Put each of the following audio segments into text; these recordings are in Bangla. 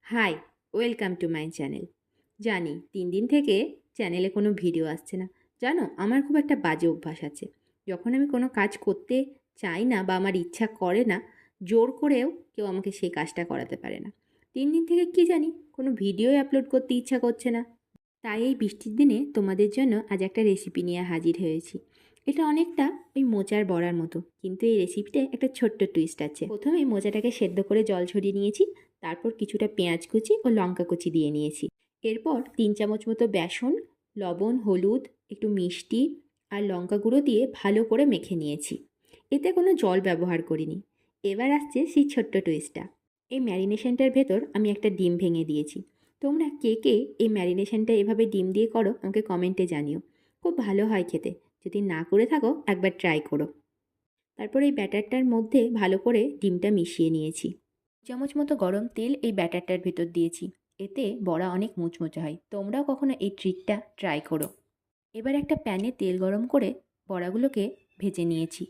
High, welcome to my channel. জানি 3 দিন থেকে চ্যানেলে কোনো ভিডিও আসছে না। জানো, আমার খুব একটা বাজে অভ্যাস আছে। যখন আমি কোনো কাজ করতে চাই না বা আমার ইচ্ছা করে না, জোর করেও কেউ আমাকে সেই কাজটা করাতে পারে না। 3 দিন থেকে কী জানি কোনো ভিডিওই আপলোড করতে ইচ্ছা করছে না। তাই এই বৃষ্টির দিনে তোমাদের জন্য আজ একটা রেসিপি নিয়ে হাজির হয়েছি। এটা অনেকটা ওই মোচার বড়ার মতো, কিন্তু এই রেসিপিটায় একটা ছোট্ট টুইস্ট আছে। প্রথমে মোচাটাকে সেদ্ধ করে জল ঝরিয়ে নিয়েছি, তারপর কিছুটা পেঁয়াজ কুচি ও লঙ্কা কুচি দিয়ে নিয়েছি। এরপর 3 চামচ মতো বেসন, লবণ, হলুদ, একটু মিষ্টি আর লঙ্কা গুঁড়ো দিয়ে ভালো করে মেখে নিয়েছি। এতে কোনো জল ব্যবহার করিনি। এবার আসছে সেই ছোট্ট টুইস্টটা। এই ম্যারিনেশনটার ভেতর আমি একটা ডিম ভেঙে দিয়েছি। তোমরা কে কে এই ম্যারিনেশনটা এভাবে ডিম দিয়ে করো আমাকে কমেন্টে জানিও। খুব ভালো হয় খেতে। যদি না করে থাকো একবার ট্রাই করো। তারপর এই ব্যাটারটার মধ্যে ভালো করে ডিমটা মিশিয়ে নিয়েছি। 2 চামচ মতো গরম তেল এই ব্যাটারটার ভেতর দিয়েছি। এতে বড়া অনেক মুচমুচে হয়। তোমরাও কখনো এই ট্রিকটা ট্রাই করো। এবার একটা প্যানে তেল গরম করে বড়াগুলোকে ভেজে নিয়েছি।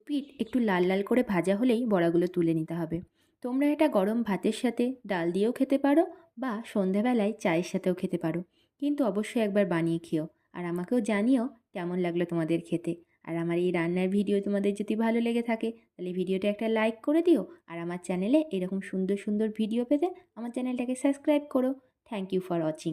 পিঠ একটু লাল লাল করে ভাজা হলেই বড়াগুলো তুলে নিতে হবে। তোমরা এটা গরম ভাতের সাথে ডাল দিয়েও খেতে পারো বা সন্ধ্যাবেলায় চায়ের সাথেও খেতে পারো। কিন্তু অবশ্যই একবার বানিয়ে খেও। আর আমাকেও জানিও কেমন লাগলো তোমাদের খেতে। আর আমার এই রান্নার ভিডিও তোমাদের যদি ভালো লেগে থাকে তাহলে ভিডিওটা একটা লাইক করে দিও। আর আমার চ্যানেলে এরকম সুন্দর সুন্দর ভিডিও পেতে আমার চ্যানেলটাকে সাবস্ক্রাইব করো। Thank you for watching.